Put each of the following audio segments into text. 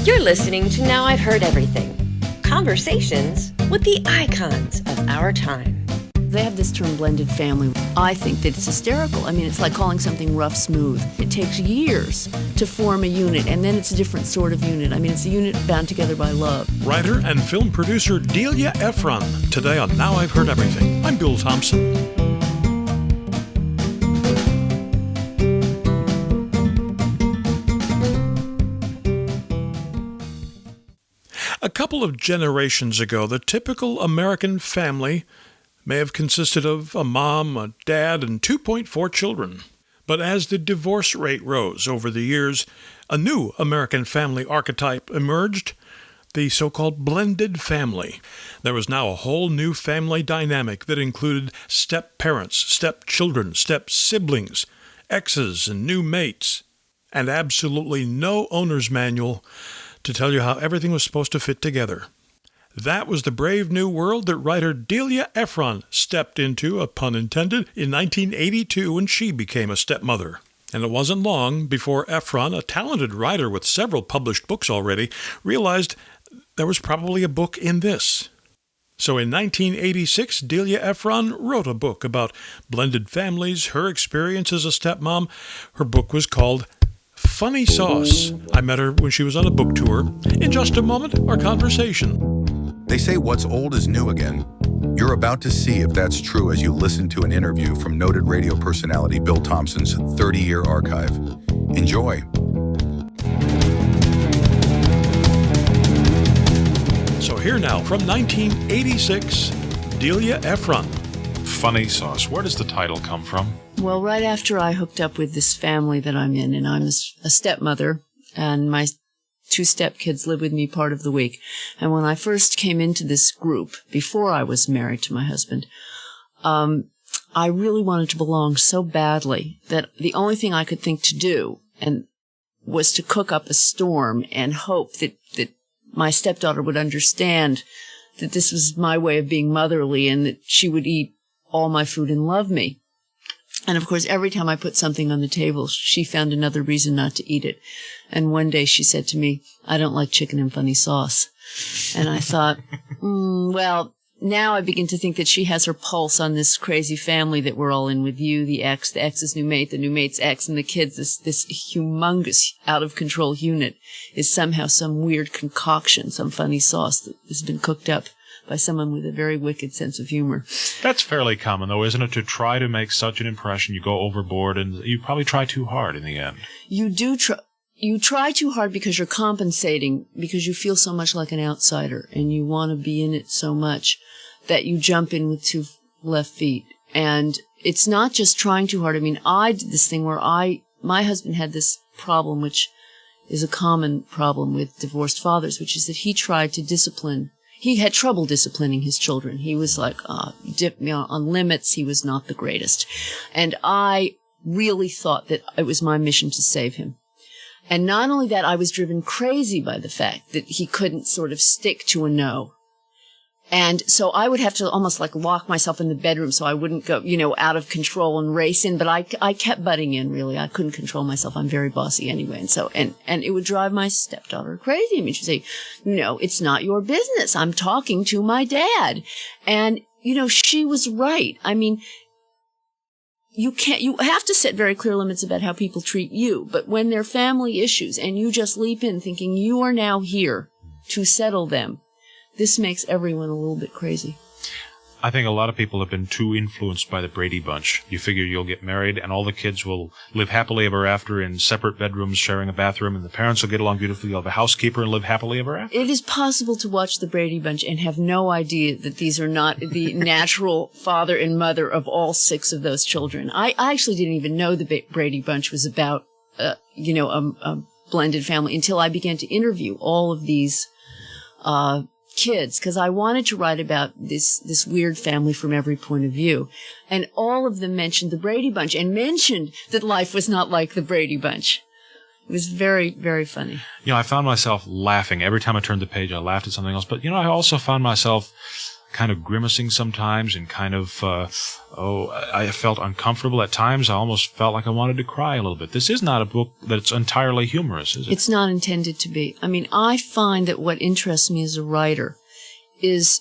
You're listening to Now I've Heard Everything. Conversations with the icons of our time. They have this term blended family. I think that it's hysterical. I mean, it's like calling something rough smooth. It takes years to form a unit, and then it's a different sort of unit. I mean, it's a unit bound together by love. Writer and film producer Delia Ephron. Today on Now I've Heard Everything. I'm Bill Thompson. A couple of generations ago, the typical American family may have consisted of a mom, a dad, and 2.4 children. But as the divorce rate rose over the years, a new American family archetype emerged, the so-called blended family. There was now a whole new family dynamic that included step-parents, stepchildren, step-siblings, exes, and new mates, and absolutely no owner's manual to tell you how everything was supposed to fit together. That was the brave new world that writer Delia Ephron stepped into, a pun intended, in 1982 when she became a stepmother. And it wasn't long before Ephron, a talented writer with several published books already, realized there was probably a book in this. So in 1986, Delia Ephron wrote a book about blended families, her experience as a stepmom. Her book was called Funny Sauce. I met her when she was on a book tour. In just a moment, our conversation. They say what's old is new again. You're about to see if that's true as you listen to an interview from noted radio personality Bill Thompson's 30-year archive. Enjoy. So here now, from 1986, Delia Ephron. Funny Sauce. Where does the title come from? Well, right after I hooked up with this family that I'm in, and I'm a stepmother, and my 2 stepkids live with me part of the week. And when I first came into this group, before I was married to my husband, I really wanted to belong so badly that the only thing I could think to do was to cook up a storm and hope that my stepdaughter would understand that this was my way of being motherly and that she would eat all my food and love me. And, of course, every time I put something on the table, she found another reason not to eat it. And one day she said to me, "I don't like chicken and funny sauce." And I thought, well, now I begin to think that she has her pulse on this crazy family that we're all in with you, the ex's new mate, the new mate's ex, and the kids. This humongous, out-of-control unit is somehow some weird concoction, some funny sauce that has been cooked up by someone with a very wicked sense of humor. That's fairly common, though, isn't it? To try to make such an impression, you go overboard, and you probably try too hard in the end. You do try. You try too hard because you're compensating, because you feel so much like an outsider, and you want to be in it so much that you jump in with 2 left feet. And it's not just trying too hard. I mean, I did this thing where my husband had this problem, which is a common problem with divorced fathers, which is that he tried to discipline. He had trouble disciplining his children. He was like, on limits, he was not the greatest. And I really thought that it was my mission to save him. And not only that, I was driven crazy by the fact that he couldn't sort of stick to a no. And so I would have to almost like lock myself in the bedroom so I wouldn't go, out of control and race in. But I kept butting in, really. I couldn't control myself. I'm very bossy anyway. And so, and it would drive my stepdaughter crazy. I mean, she'd say, "No, it's not your business. I'm talking to my dad." And, she was right. I mean, you have to set very clear limits about how people treat you. But when they're family issues and you just leap in thinking you are now here to settle them, this makes everyone a little bit crazy. I think a lot of people have been too influenced by the Brady Bunch. You figure you'll get married and all the kids will live happily ever after in separate bedrooms sharing a bathroom, and the parents will get along beautifully. You'll have a housekeeper and live happily ever after. It is possible to watch the Brady Bunch and have no idea that these are not the natural father and mother of all 6 of those children. I actually didn't even know the Brady Bunch was about, a blended family until I began to interview all of these kids, because I wanted to write about this weird family from every point of view. And all of them mentioned the Brady Bunch and mentioned that life was not like the Brady Bunch. It was very, very funny. I found myself laughing. Every time I turned the page, I laughed at something else. But, I also found myself kind of grimacing sometimes and kind of, I felt uncomfortable at times. I almost felt like I wanted to cry a little bit. This is not a book that's entirely humorous, is it? It's not intended to be. I mean, I find that what interests me as a writer is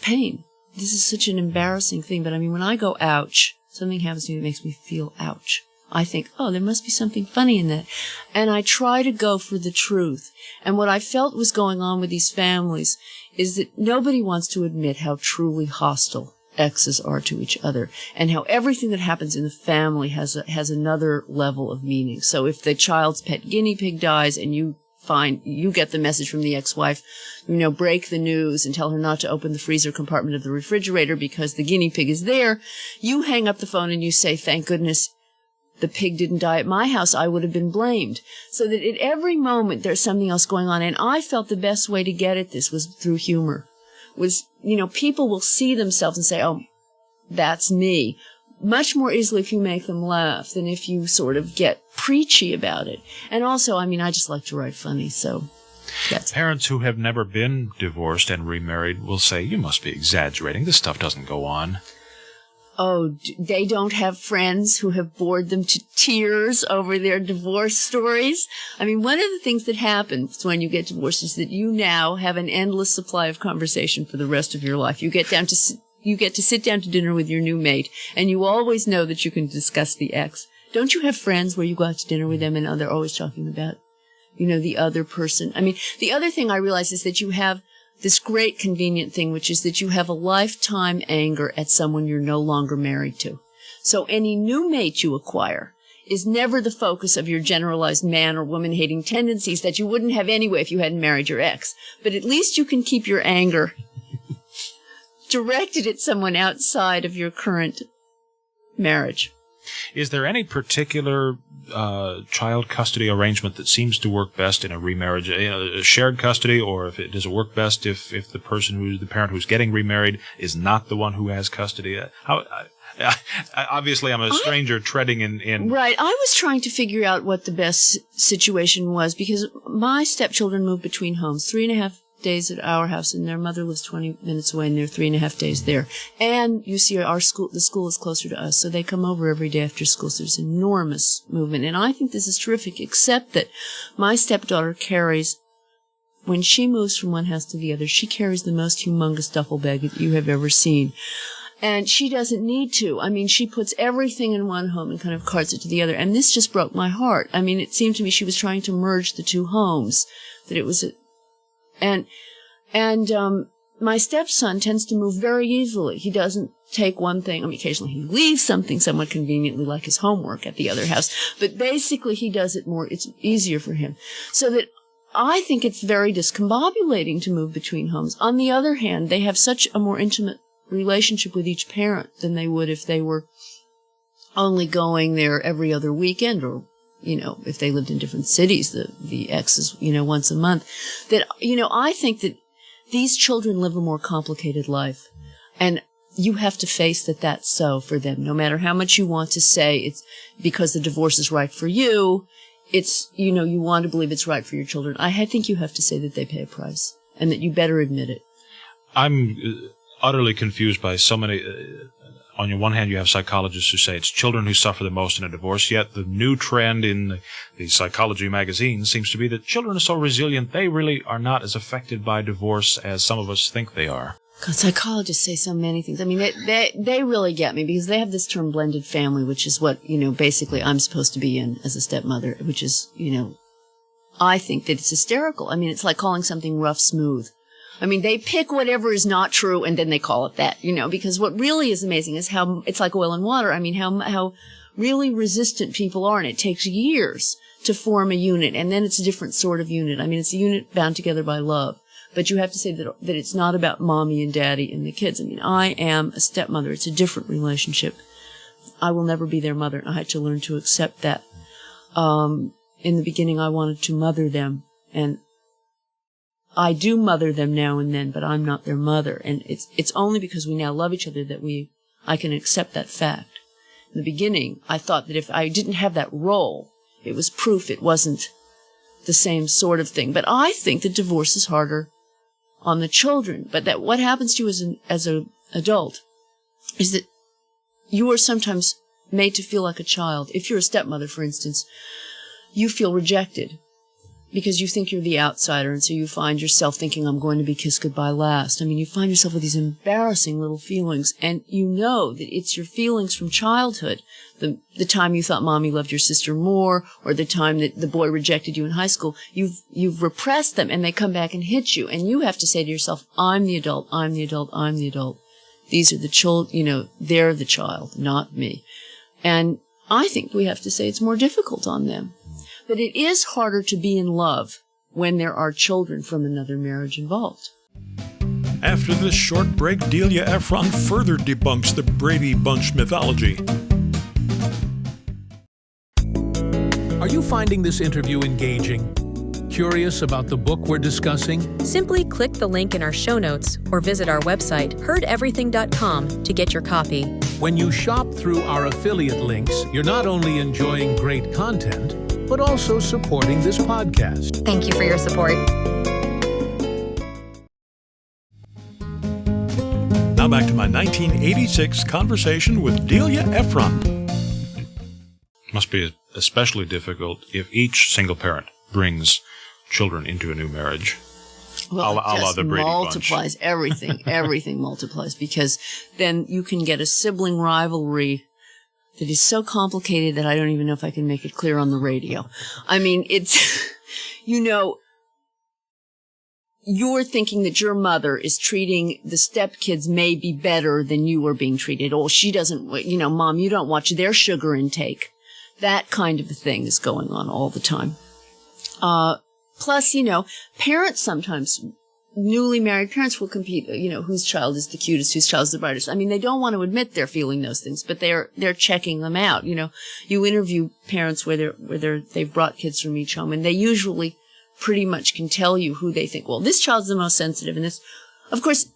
pain. This is such an embarrassing thing, but I mean, when I go ouch, something happens to me that makes me feel ouch. I think, oh, there must be something funny in that. And I try to go for the truth. And what I felt was going on with these families is that nobody wants to admit how truly hostile exes are to each other, and how everything that happens in the family has another level of meaning. So if the child's pet guinea pig dies and you get the message from the ex-wife, break the news and tell her not to open the freezer compartment of the refrigerator because the guinea pig is there, you hang up the phone and you say, thank goodness the pig didn't die at my house, I would have been blamed. So that at every moment there's something else going on. And I felt the best way to get at this was through humor. People will see themselves and say, oh, that's me, much more easily if you make them laugh than if you sort of get preachy about it. And also, I mean, I just like to write funny, so that's Parents who have never been divorced and remarried will say, you must be exaggerating. This stuff doesn't go on. Oh, they don't have friends who have bored them to tears over their divorce stories? I mean, one of the things that happens when you get divorced is that you now have an endless supply of conversation for the rest of your life. You get to sit down to dinner with your new mate, and you always know that you can discuss the ex. Don't you have friends where you go out to dinner with them and they're always talking about, the other person? I mean, the other thing I realize is that you have this great convenient thing, which is that you have a lifetime anger at someone you're no longer married to. So any new mate you acquire is never the focus of your generalized man or woman-hating tendencies that you wouldn't have anyway if you hadn't married your ex. But at least you can keep your anger directed at someone outside of your current marriage. Is there any particular child custody arrangement that seems to work best in a remarriage? Shared custody, or does it work best if the parent who's getting remarried is not the one who has custody? Obviously, I'm a stranger treading in. Right. I was trying to figure out what the best situation was because my stepchildren moved between homes, 3.5 days at our house, and their mother lives 20 minutes away, and they're 3.5 days there. And you see, the school is closer to us, so they come over every day after school. So there's enormous movement, and I think this is terrific. Except that my stepdaughter carries, when she moves from one house to the other, she carries the most humongous duffel bag that you have ever seen. And she doesn't need to. I mean, she puts everything in one home and kind of carts it to the other. And this just broke my heart. I mean, it seemed to me she was trying to merge the two homes, that it was And my stepson tends to move very easily. He doesn't take one thing. I mean, occasionally he leaves something somewhat conveniently, like his homework, at the other house. But basically he does it more. It's easier for him. So that I think it's very discombobulating to move between homes. On the other hand, they have such a more intimate relationship with each parent than they would if they were only going there every other weekend, or if they lived in different cities, the exes, once a month. That, I think that these children live a more complicated life. And you have to face that that's so for them. No matter how much you want to say it's because the divorce is right for you, it's, you want to believe it's right for your children. I think you have to say that they pay a price, and that you better admit it. I'm utterly confused by so many. On your one hand, you have psychologists who say it's children who suffer the most in a divorce, yet the new trend in the psychology magazine seems to be that children are so resilient, they really are not as affected by divorce as some of us think they are. God, psychologists say so many things. I mean, they really get me, because they have this term blended family, which is what, basically I'm supposed to be in as a stepmother, which is, I think that it's hysterical. I mean, it's like calling something rough smooth. I mean, they pick whatever is not true and then they call it that, because what really is amazing is how it's like oil and water. I mean, how really resistant people are, and it takes years to form a unit, and then it's a different sort of unit. I mean, it's a unit bound together by love, but you have to say that it's not about mommy and daddy and the kids. I mean, I am a stepmother. It's a different relationship. I will never be their mother, and I had to learn to accept that. In the beginning, I wanted to mother them, and I do mother them now and then, but I'm not their mother. And it's only because we now love each other that I can accept that fact. In the beginning, I thought that if I didn't have that role, it was proof it wasn't the same sort of thing. But I think that divorce is harder on the children, but that what happens to you as an adult is that you are sometimes made to feel like a child. If you're a stepmother, for instance, you feel rejected because you think you're the outsider, and so you find yourself thinking, I'm going to be kissed goodbye last. I mean, you find yourself with these embarrassing little feelings, and you know that it's your feelings from childhood, the time you thought mommy loved your sister more, or the time that the boy rejected you in high school. You've repressed them, and they come back and hit you, and you have to say to yourself, I'm the adult, I'm the adult, I'm the adult. These are the children, they're the child, not me. And I think we have to say it's more difficult on them. But it is harder to be in love when there are children from another marriage involved. After this short break, Delia Ephron further debunks the Brady Bunch mythology. Are you finding this interview engaging? Curious about the book we're discussing? Simply click the link in our show notes or visit our website, heardeverything.com, to get your copy. When you shop through our affiliate links, you're not only enjoying great content, but also supporting this podcast. Thank you for your support. Now back to my 1986 conversation with Delia Ephron. Must be especially difficult if each single parent brings children into a new marriage. Well, a it la just the Brady multiplies Bunch. everything. Everything multiplies, because then you can get a sibling rivalry that is so complicated that I don't even know if I can make it clear on the radio. I mean, it's, you're thinking that your mother is treating the stepkids maybe better than you are being treated. Oh, she doesn't, Mom, you don't watch their sugar intake. That kind of a thing is going on all the time. Plus, parents sometimes, newly married parents will compete, whose child is the cutest, whose child is the brightest. I mean, they don't want to admit they're feeling those things, but they're checking them out. You interview parents where they've brought kids from each home, and they usually pretty much can tell you who they think, well, this child's the most sensitive, and this, of course,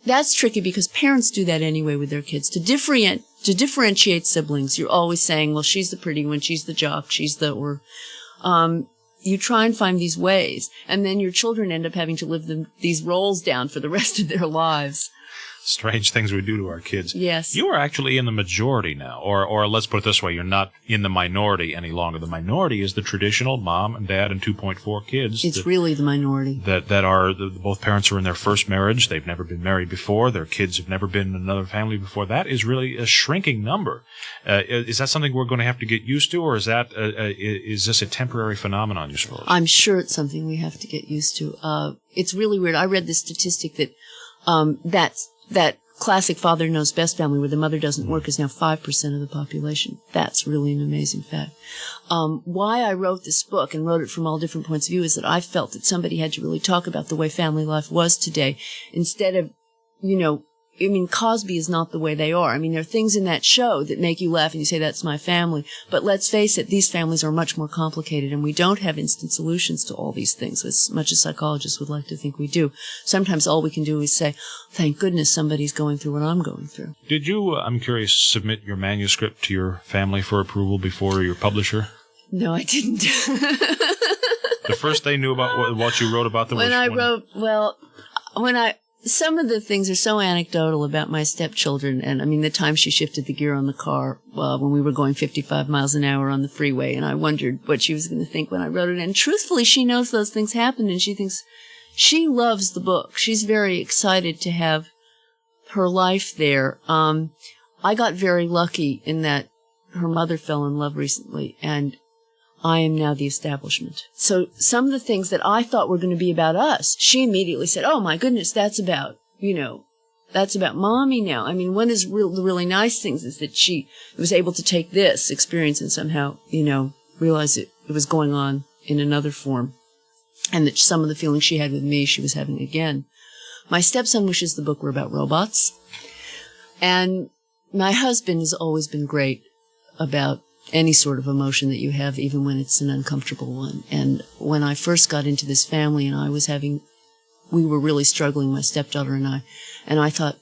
that's tricky because parents do that anyway with their kids. To differentiate siblings, you're always saying, well, she's the pretty one, she's the jock, you try and find these ways, and then your children end up having to live these roles down for the rest of their lives. Strange things we do to our kids. Yes. You are actually in the majority now, or let's put it this way, you're not in the minority any longer. The minority is the traditional mom and dad and 2.4 kids. It's really the minority. That are, both parents are in their first marriage. They've never been married before. Their kids have never been in another family before. That is really a shrinking number. Is that something we're going to have to get used to, or is this a temporary phenomenon, you suppose? I'm sure it's something we have to get used to. It's really weird. I read this statistic that that classic father knows best family where the mother doesn't work is now 5% of the population. That's really an amazing fact. Why I wrote this book and wrote it from all different points of view is that I felt that somebody had to really talk about the way family life was today instead of, Cosby is not the way they are. I mean, there are things in that show that make you laugh and you say, that's my family. But let's face it, these families are much more complicated, and we don't have instant solutions to all these things, as much as psychologists would like to think we do. Sometimes all we can do is say, thank goodness somebody's going through what I'm going through. Did you, I'm curious, submit your manuscript to your family for approval before your publisher? No, I didn't. The first they knew about what you wrote about them some of the things are so anecdotal about my stepchildren, and the time she shifted the gear on the car when we were going 55 miles an hour on the freeway, and I wondered what she was going to think when I wrote it. And truthfully, she knows those things happened, and she loves the book. She's very excited to have her life there. I got very lucky in that her mother fell in love recently, and I am now the establishment. So some of the things that I thought were going to be about us, she immediately said, oh my goodness, that's about mommy now. One of the really nice things is that she was able to take this experience and somehow, realize it was going on in another form. And that some of the feelings she had with me, she was having again. My stepson wishes the book were about robots. And my husband has always been great about any sort of emotion that you have, even when it's an uncomfortable one. And when I first got into this family and we were really struggling, my stepdaughter and I thought,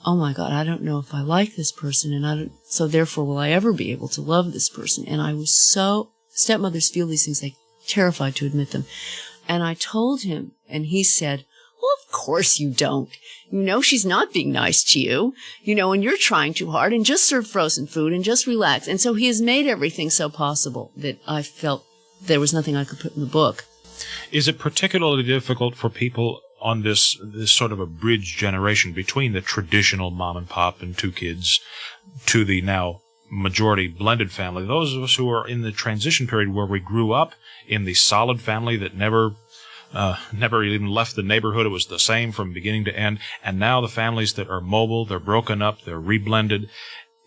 oh my God, I don't know if I like this person, so therefore will I ever be able to love this person? And I was stepmothers feel these things, they're terrified to admit them. And I told him, and he said, course you don't. You know she's not being nice to you, and you're trying too hard, and just serve frozen food and just relax. And so he has made everything so possible that I felt there was nothing I could put in the book. Is it particularly difficult for people on this sort of a bridge generation between the traditional mom and pop and 2 kids to the now majority blended family, those of us who are in the transition period where we grew up in the solid family that never even left the neighborhood, it was the same from beginning to end, and now the families that are mobile, they're broken up, they're reblended.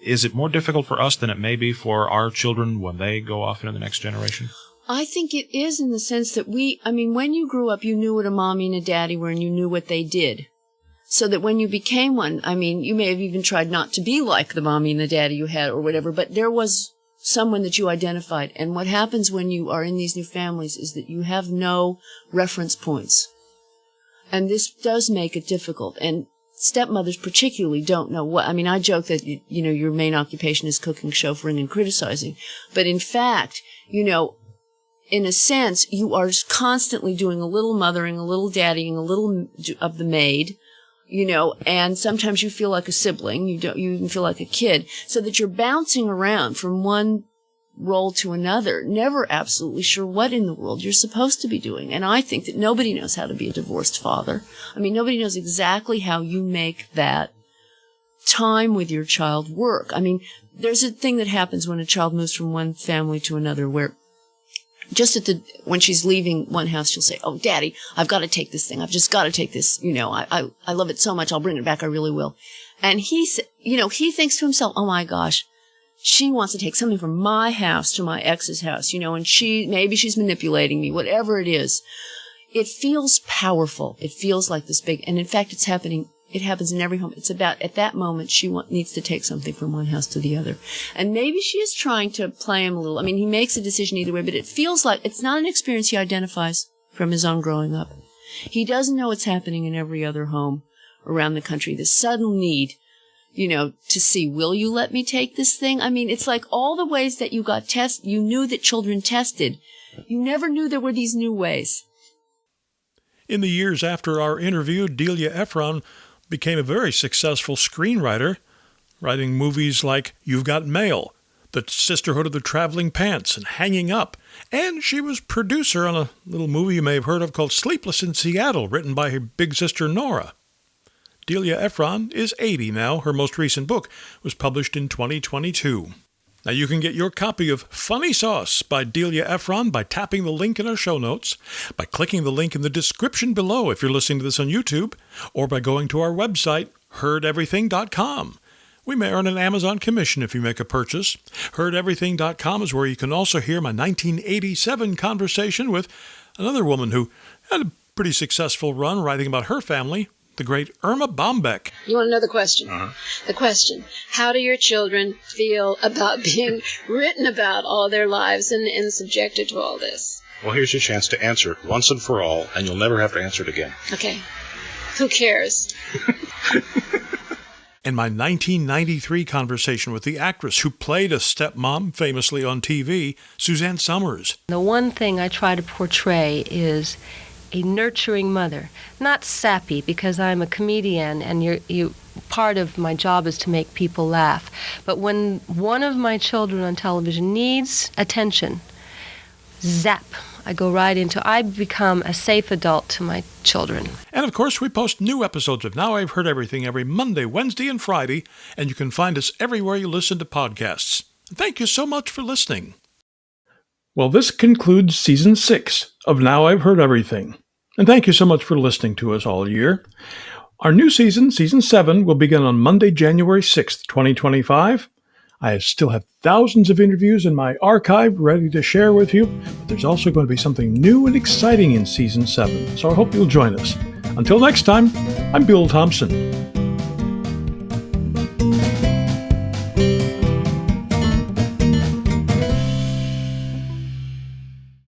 Is it more difficult for us than it may be for our children when they go off into the next generation? I think it is, in the sense that when you grew up, you knew what a mommy and a daddy were, and you knew what they did. So that when you became one, you may have even tried not to be like the mommy and the daddy you had or whatever, but there was someone that you identified. And what happens when you are in these new families is that you have no reference points. And this does make it difficult. And stepmothers particularly don't know what. I joke that, your main occupation is cooking, chauffeuring, and criticizing. But in fact, in a sense, you are constantly doing a little mothering, a little daddying, a little of the maid, and sometimes you feel like a sibling. You even feel like a kid, so that you're bouncing around from one role to another, never absolutely sure what in the world you're supposed to be doing. And I think that nobody knows how to be a divorced father. Nobody knows exactly how you make that time with your child work. There's a thing that happens when a child moves from one family to another where just when she's leaving one house, she'll say, "Oh, Daddy, I've got to take this thing. I've just got to take this. I love it so much. I'll bring it back. I really will." And he thinks to himself, "Oh my gosh, she wants to take something from my house to my ex's house, and maybe she's manipulating me, whatever it is." It feels powerful. It feels like this big, and in fact, it's happening. It happens in every home. It's about, at that moment, she needs to take something from one house to the other. And maybe she is trying to play him a little. He makes a decision either way, but it feels like it's not an experience he identifies from his own growing up. He doesn't know what's happening in every other home around the country. The sudden need, to see, will you let me take this thing? It's like all the ways that you got tested, you knew that children tested. You never knew there were these new ways. In the years after our interview, Delia Ephron became a very successful screenwriter, writing movies like You've Got Mail, The Sisterhood of the Traveling Pants, and Hanging Up. And she was producer on a little movie you may have heard of called Sleepless in Seattle, written by her big sister Nora. Delia Ephron is 80 now. Her most recent book was published in 2022. Now you can get your copy of Funny Sauce by Delia Ephron by tapping the link in our show notes, by clicking the link in the description below if you're listening to this on YouTube, or by going to our website, heardeverything.com. We may earn an Amazon commission if you make a purchase. Heardeverything.com is where you can also hear my 1987 conversation with another woman who had a pretty successful run writing about her family, the great Irma Bombeck. You want to know the question? The question: how do your children feel about being written about all their lives and subjected to all this? Well, here's your chance to answer it once and for all, and you'll never have to answer it again. Okay. Who cares? And my 1993 conversation with the actress who played a stepmom famously on TV, Suzanne Summers. The one thing I try to portray is a nurturing mother, not sappy, because I'm a comedian and part of my job is to make people laugh. But when one of my children on television needs attention, zap, I become a safe adult to my children. And of course, we post new episodes of Now I've Heard Everything every Monday, Wednesday, and Friday, and you can find us everywhere you listen to podcasts. Thank you so much for listening. Well, this concludes Season 6 of Now I've Heard Everything. And thank you so much for listening to us all year. Our new season, Season 7, will begin on Monday, January 6th, 2025. I still have thousands of interviews in my archive ready to share with you, but there's also going to be something new and exciting in Season 7, so I hope you'll join us. Until next time, I'm Bill Thompson.